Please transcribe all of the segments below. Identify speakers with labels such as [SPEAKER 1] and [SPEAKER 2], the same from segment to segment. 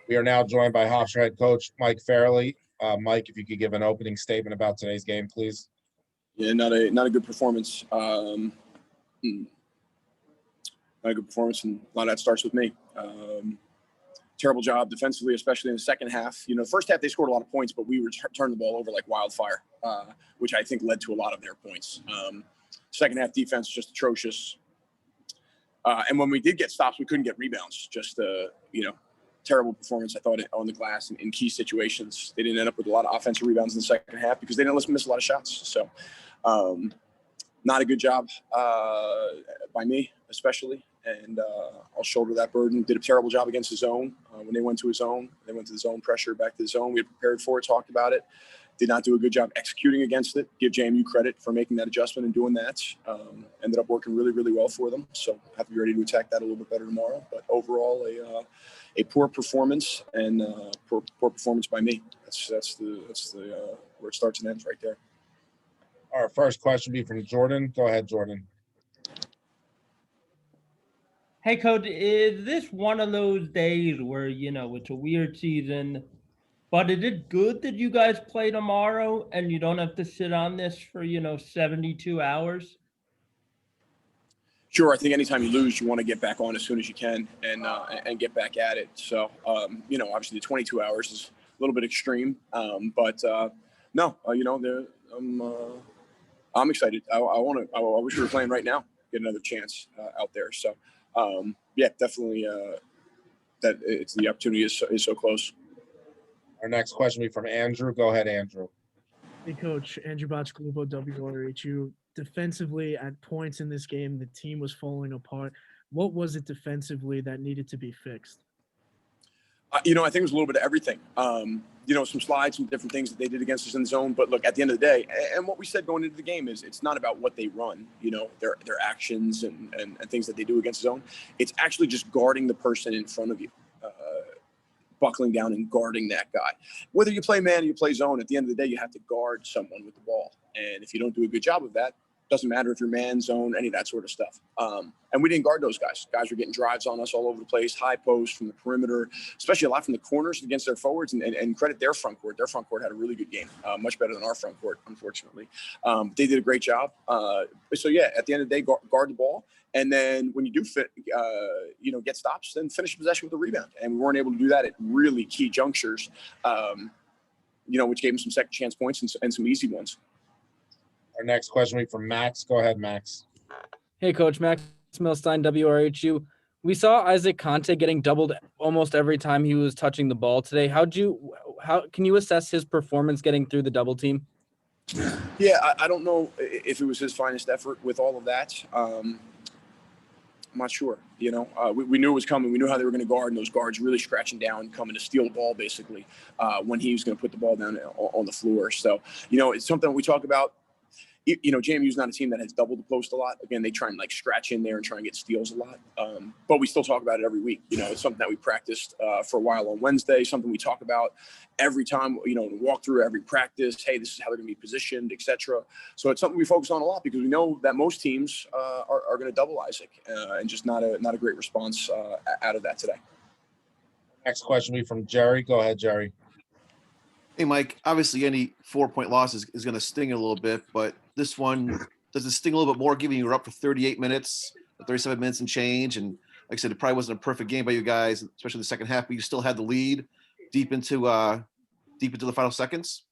[SPEAKER 1] We are now joined by Hofstra head coach Mike Farrelly. Mike, if you could give an opening statement about today's game, please.
[SPEAKER 2] Yeah, not a good performance. Not a good performance, and a lot of that starts with me. Terrible job defensively, especially in the second half. You know, the first half they scored a lot of points, but we turned the ball over like wildfire, which I think led to a lot of their points. Second half defense just atrocious. And when we did get stops, we couldn't get rebounds. Just terrible performance, I thought, on the glass in key situations. They didn't end up with a lot of offensive rebounds in the second half because they didn't miss a lot of shots. So not a good job by me, especially. And I'll shoulder that burden. Did a terrible job against the zone. When they went to his zone, they went to the zone pressure, back to the zone. We had prepared for it, talked about it. Did not do a good job executing against it. Give JMU credit for making that adjustment and doing that. Ended up working really, really well for them. So have to be ready to attack that a little bit better tomorrow. But overall, a poor performance and poor performance by me. That's the where it starts and ends right there.
[SPEAKER 1] Our first question will be from Jordan. Go ahead, Jordan.
[SPEAKER 3] Hey, Coach, is this one of those days where, it's a weird season, but is it good that you guys play tomorrow and you don't have to sit on this for, 72 hours?
[SPEAKER 2] Sure. I think anytime you lose, you want to get back on as soon as you can and get back at it. So, obviously the 22 hours is a little bit extreme, but I'm excited. I wish we were playing right now, get another chance out there. So, definitely that it's the opportunity is so close.
[SPEAKER 1] Our next question will be from Andrew. Go ahead, Andrew.
[SPEAKER 4] Hey, Coach. Andrew Botchglupo, WRHU. Defensively, at points in this game, the team was falling apart. What was it defensively that needed to be fixed?
[SPEAKER 2] I think it was a little bit of everything. Some slides, some different things that they did against us in the zone. But look, at the end of the day, and what we said going into the game is it's not about what they run, their actions and things that they do against the zone. It's actually just guarding the person in front of you, buckling down and guarding that guy. Whether you play man or you play zone, at the end of the day, you have to guard someone with the ball. And if you don't do a good job of that, doesn't matter if you're man, zone, any of that sort of stuff. And we didn't guard those guys. Guys were getting drives on us all over the place, high post from the perimeter, especially a lot from the corners against their forwards, and credit their front court. Their front court had a really good game, much better than our front court, unfortunately. They did a great job. At the end of the day, guard the ball. And then when you do get stops, then finish possession with a rebound. And we weren't able to do that at really key junctures, which gave them some second chance points and some easy ones.
[SPEAKER 1] Our next question will be from Max. Go ahead, Max.
[SPEAKER 5] Hey, Coach. Max Milstein, WRHU. We saw Isaac Kante getting doubled almost every time he was touching the ball today. How can you assess his performance getting through the double team?
[SPEAKER 2] Yeah, I don't know if it was his finest effort with all of that. I'm not sure. We knew it was coming. We knew how they were going to guard, and those guards really scratching down, coming to steal the ball, basically, when he was going to put the ball down on the floor. So, it's something we talk about. JMU's not a team that has doubled the post a lot. Again, they try and scratch in there and try and get steals a lot. But we still talk about it every week. It's something that we practiced for a while on Wednesday, something we talk about every time, walk through every practice. Hey, this is how they're going to be positioned, etc. So it's something we focus on a lot because we know that most teams are going to double Isaac and just not a great response out of that today.
[SPEAKER 1] Next question will be from Jerry. Go ahead, Jerry.
[SPEAKER 6] Hey, Mike, obviously any 4-point loss is going to sting a little bit, but this one, does it sting a little bit more given you were up for 38 minutes, 37 minutes and change? And like I said, it probably wasn't a perfect game by you guys, especially the second half, but you still had the lead deep into the final seconds?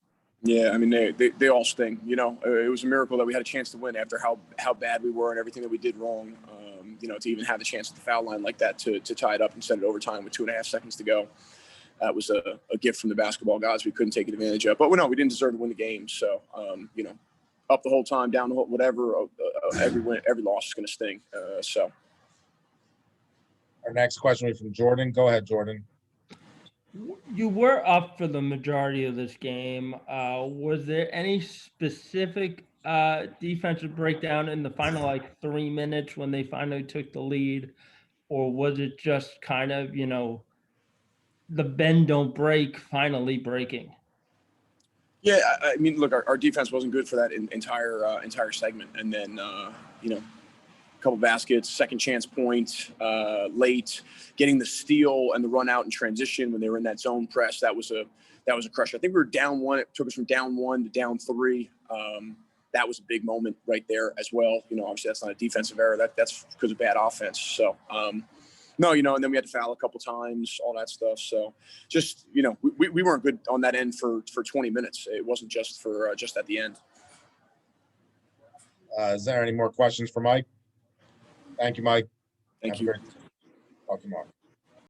[SPEAKER 2] Yeah, I mean, they all sting. It was a miracle that we had a chance to win after how bad we were and everything that we did wrong. To even have the chance at the foul line like that to tie it up and send it overtime with 2.5 seconds to go. That was a gift from the basketball gods we couldn't take advantage of. But we didn't deserve to win the game. So, up the whole time, down the whole, whatever, every loss is going to sting.
[SPEAKER 1] Our next question is from Jordan. Go ahead, Jordan.
[SPEAKER 3] You were up for the majority of this game. Was there any specific defensive breakdown in the final 3 minutes when they finally took the lead? Or was it just kind of, the bend don't break finally breaking?
[SPEAKER 2] Yeah, I mean, look, our defense wasn't good for that entire segment, and then couple baskets, second chance point late, getting the steal and the run out in transition when they were in that zone press. That was a crusher. I think we were down one. It took us from down 1 to down 3. That was a big moment right there as well. Obviously that's not a defensive error. That's because of bad offense. So, no, and then we had to foul a couple times, all that stuff. So just, we weren't good on that end for 20 minutes. It wasn't just for just at the end.
[SPEAKER 1] Is there any more questions for Mike? Thank you, Mike.
[SPEAKER 2] Thank
[SPEAKER 1] Have a
[SPEAKER 2] you.
[SPEAKER 1] great- Talk tomorrow.